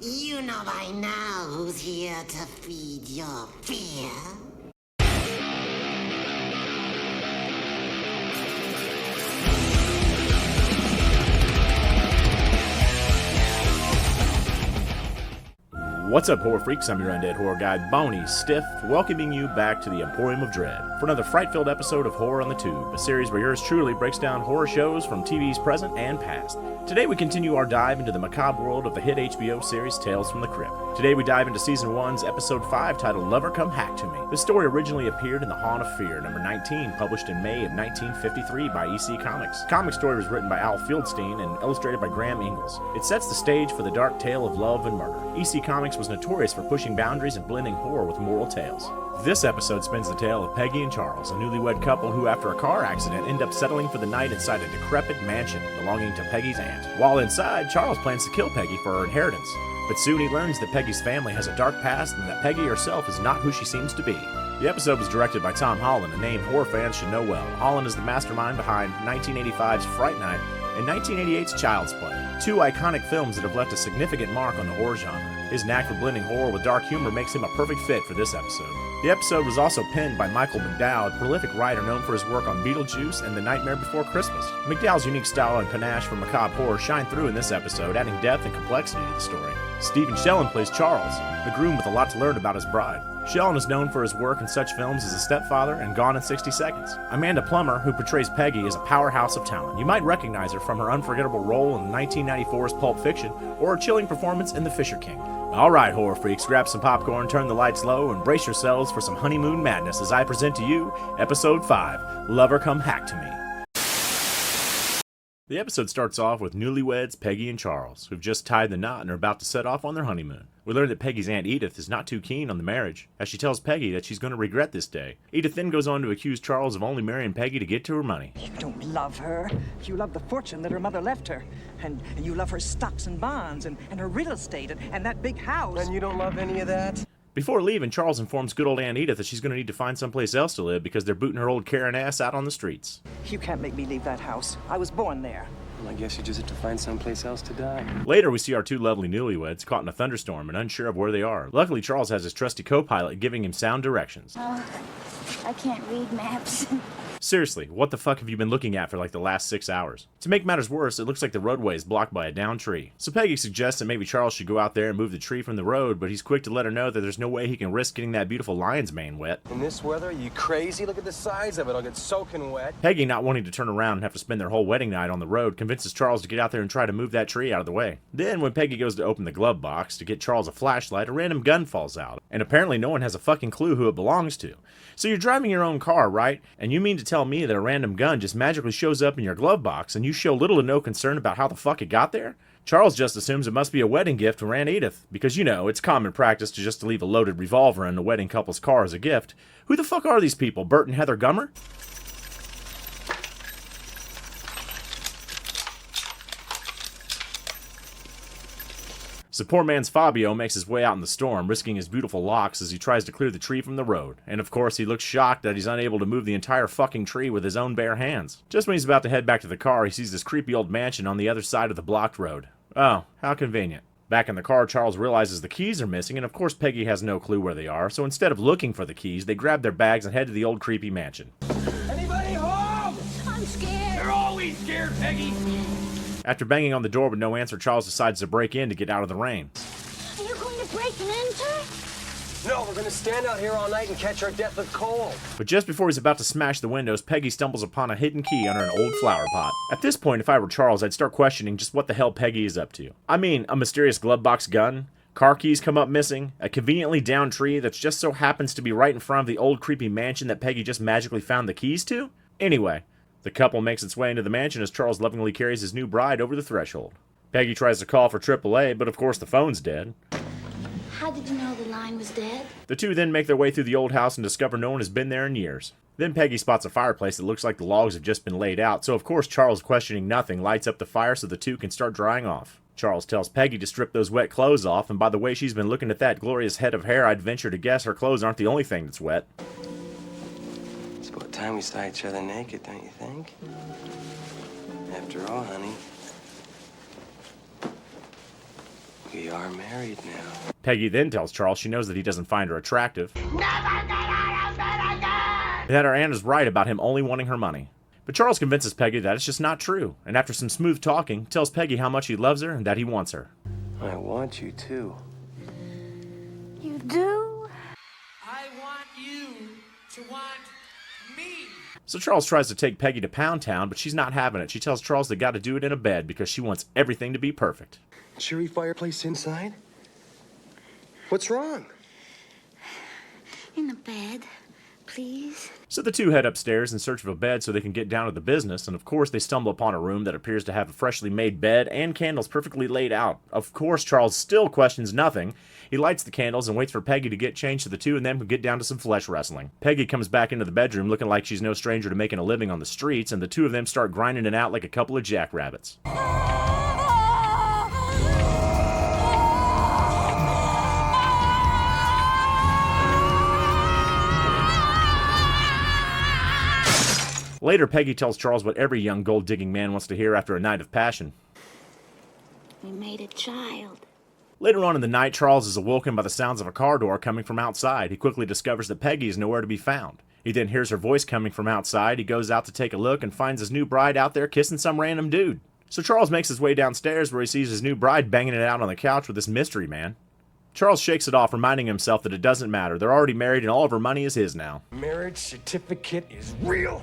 You know by now who's here to feed your fear. What's up, horror freaks? I'm your undead horror guide, Boney Stiff, welcoming you back to the Emporium of Dread for another fright-filled episode of Horror on the Tube, a series where yours truly breaks down horror shows from TV's present and past. Today we continue our dive into the macabre world of the hit HBO series Tales from the Crypt. Today we dive into Season 1's Episode 5 titled Lover Come Hack to Me. This story originally appeared in The Haunt of Fear, number 19, published in May of 1953 by EC Comics. The comic story was written by Al Fieldstein and illustrated by Graham Ingalls. It sets the stage for the dark tale of love and murder. EC Comics was notorious for pushing boundaries and blending horror with moral tales. This episode spins the tale of Peggy and Charles, a newlywed couple who, after a car accident, end up settling for the night inside a decrepit mansion belonging to Peggy's aunt. While inside, Charles plans to kill Peggy for her inheritance, but soon he learns that Peggy's family has a dark past and that Peggy herself is not who she seems to be. The episode was directed by Tom Holland, a name horror fans should know well. Holland is the mastermind behind 1985's Fright Night and 1988's Child's Play, two iconic films that have left a significant mark on the horror genre. His knack for blending horror with dark humor makes him a perfect fit for this episode. The episode was also penned by Michael McDowell, a prolific writer known for his work on Beetlejuice and The Nightmare Before Christmas. McDowell's unique style and panache for macabre horror shine through in this episode, adding depth and complexity to the story. Stephen Shellen plays Charles, the groom with a lot to learn about his bride. Shellen is known for his work in such films as The Stepfather and Gone in 60 Seconds. Amanda Plummer, who portrays Peggy, is a powerhouse of talent. You might recognize her from her unforgettable role in 1994's Pulp Fiction or her chilling performance in The Fisher King. Alright, horror freaks, grab some popcorn, turn the lights low, and brace yourselves for some honeymoon madness as I present to you Episode 5, Lover Come Hack to Me. The episode starts off with newlyweds Peggy and Charles, who've just tied the knot and are about to set off on their honeymoon. We learn that Peggy's Aunt Edith is not too keen on the marriage, as she tells Peggy that she's going to regret this day. Edith then goes on to accuse Charles of only marrying Peggy to get to her money. You don't love her. You love the fortune that her mother left her. And you love her stocks and bonds and her real estate and that big house. And you don't love any of that? Before leaving, Charles informs good old Aunt Edith that she's going to need to find someplace else to live because they're booting her old Karen ass out on the streets. You can't make me leave that house. I was born there. Well, I guess you just have to find someplace else to die. Later, we see our two lovely newlyweds caught in a thunderstorm and unsure of where they are. Luckily, Charles has his trusty co-pilot giving him sound directions. Oh, I can't read maps. Seriously, what the fuck have you been looking at for like the last 6 hours? To make matters worse, it looks like the roadway is blocked by a downed tree. So Peggy suggests that maybe Charles should go out there and move the tree from the road, but he's quick to let her know that there's no way he can risk getting that beautiful lion's mane wet. In this weather, are you crazy? Look at the size of it. I'll get soaking wet. Peggy, not wanting to turn around and have to spend their whole wedding night on the road, convinces Charles to get out there and try to move that tree out of the way. Then, when Peggy goes to open the glove box to get Charles a flashlight, a random gun falls out, and apparently no one has a fucking clue who it belongs to. So you're driving your own car, right? And you mean to tell me that a random gun just magically shows up in your glove box and you show little to no concern about how the fuck it got there? Charles just assumes it must be a wedding gift from Aunt Edith, because you know, it's common practice to just leave a loaded revolver in the wedding couple's car as a gift. Who the fuck are these people, Bert and Heather Gummer? So poor man's Fabio makes his way out in the storm, risking his beautiful locks as he tries to clear the tree from the road. And of course, he looks shocked that he's unable to move the entire fucking tree with his own bare hands. Just when he's about to head back to the car, he sees this creepy old mansion on the other side of the blocked road. Oh, how convenient. Back in the car, Charles realizes the keys are missing, and of course Peggy has no clue where they are, so instead of looking for the keys, they grab their bags and head to the old creepy mansion. Anybody home? I'm scared. You're always scared, Peggy. After banging on the door with no answer, Charles decides to break in to get out of the rain. Are you going to break and enter? No, we're gonna stand out here all night and catch our death of cold. But just before he's about to smash the windows, Peggy stumbles upon a hidden key under an old flower pot. At this point, if I were Charles, I'd start questioning just what the hell Peggy is up to. I mean, a mysterious glove box gun, car keys come up missing, a conveniently downed tree that just so happens to be right in front of the old creepy mansion that Peggy just magically found the keys to? Anyway, the couple makes its way into the mansion as Charles lovingly carries his new bride over the threshold. Peggy tries to call for AAA, but of course the phone's dead. How did you know the line was dead? The two then make their way through the old house and discover no one has been there in years. Then Peggy spots a fireplace that looks like the logs have just been laid out, so of course Charles, questioning nothing, lights up the fire so the two can start drying off. Charles tells Peggy to strip those wet clothes off, and by the way she's been looking at that glorious head of hair, I'd venture to guess her clothes aren't the only thing that's wet. It's about time we saw each other naked, don't you think? After all, honey, We are married now. Peggy then tells Charles she knows that he doesn't find her attractive. Never get out of bed again! And that her aunt is right about him only wanting her money. But Charles convinces Peggy that it's just not true, and after some smooth talking, tells Peggy how much he loves her and that he wants her. I want you too. You do? I want you to want me. So Charles tries to take Peggy to Pound Town, but she's not having it. She tells Charles they gotta do it in a bed because she wants everything to be perfect. Cheery fireplace inside? What's wrong? In the bed, please. So the two head upstairs in search of a bed so they can get down to the business, and of course they stumble upon a room that appears to have a freshly made bed and candles perfectly laid out. Of course Charles still questions nothing. He lights the candles and waits for Peggy to get changed so the two and them can get down to some flesh wrestling. Peggy comes back into the bedroom looking like she's no stranger to making a living on the streets, and the two of them start grinding it out like a couple of jackrabbits. Later, Peggy tells Charles what every young gold-digging man wants to hear after a night of passion. We made a child. Later on in the night, Charles is awoken by the sounds of a car door coming from outside. He quickly discovers that Peggy is nowhere to be found. He then hears her voice coming from outside. He goes out to take a look and finds his new bride out there kissing some random dude. So Charles makes his way downstairs where he sees his new bride banging it out on the couch with this mystery man. Charles shakes it off, reminding himself that it doesn't matter. They're already married and all of her money is his now. Marriage certificate is real.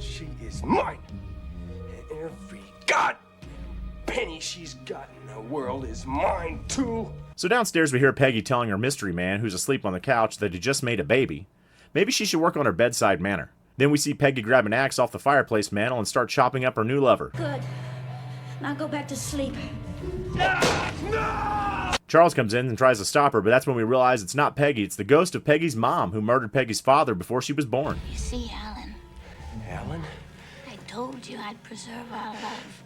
She is mine. And every penny she's got in the world is mine too. So downstairs we hear Peggy telling her mystery man, who's asleep on the couch, that he just made a baby. Maybe she should work on her bedside manner. Then we see Peggy grab an axe off the fireplace mantel and start chopping up her new lover. Good. Now go back to sleep. Charles comes in and tries to stop her, but that's when we realize it's not Peggy, it's the ghost of Peggy's mom, who murdered Peggy's father before she was born. You see, Alan, Alan? I told you I'd preserve our love.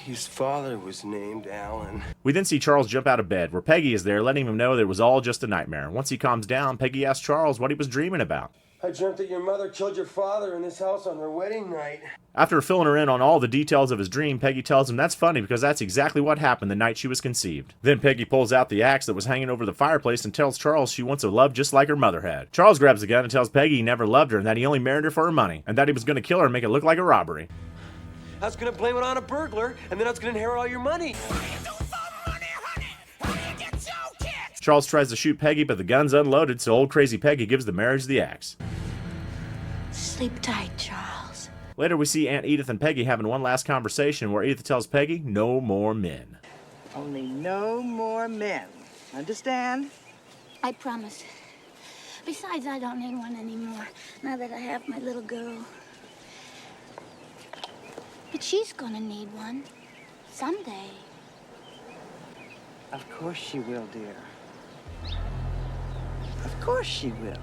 His father was named Alan. We then see Charles jump out of bed, where Peggy is there, letting him know that it was all just a nightmare. Once he calms down, Peggy asks Charles what he was dreaming about. I dreamt that your mother killed your father in this house on their wedding night. After filling her in on all the details of his dream, Peggy tells him that's funny because that's exactly what happened the night she was conceived. Then Peggy pulls out the axe that was hanging over the fireplace and tells Charles she wants a love just like her mother had. Charles grabs the gun and tells Peggy he never loved her and that he only married her for her money, and that he was going to kill her and make it look like a robbery. I was gonna blame it on a burglar, and then I was gonna inherit all your money. Charles tries to shoot Peggy, but the gun's unloaded, so old crazy Peggy gives the marriage the axe. Sleep tight, Charles. Later we see Aunt Edith and Peggy having one last conversation where Edith tells Peggy no more men. Only no more men. Understand? I promise. Besides, I don't need one anymore, now that I have my little girl. But she's gonna need one. Someday. Of course she will, dear. Of course she will.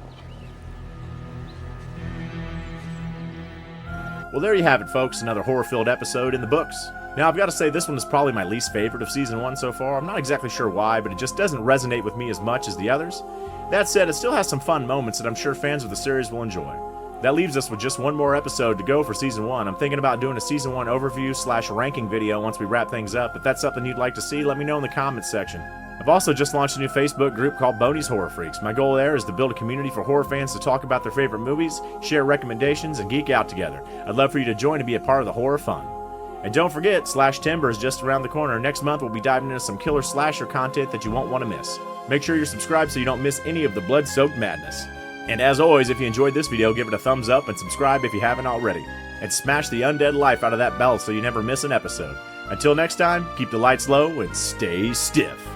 Well, there you have it, folks. Another horror-filled episode in the books. Now, I've got to say this one is probably my least favorite of Season 1 so far. I'm not exactly sure why, but it just doesn't resonate with me as much as the others. That said, it still has some fun moments that I'm sure fans of the series will enjoy. That leaves us with just one more episode to go for Season 1. I'm thinking about doing a Season 1 overview / ranking video once we wrap things up. If that's something you'd like to see, let me know in the comments section. I've also just launched a new Facebook group called Boney's Horror Freaks. My goal there is to build a community for horror fans to talk about their favorite movies, share recommendations, and geek out together. I'd love for you to join and be a part of the horror fun. And don't forget, Slash Timber is just around the corner. Next month we'll be diving into some killer slasher content that you won't want to miss. Make sure you're subscribed so you don't miss any of the blood-soaked madness. And as always, if you enjoyed this video, give it a thumbs up and subscribe if you haven't already. And smash the undead life out of that bell so you never miss an episode. Until next time, keep the lights low and stay stiff.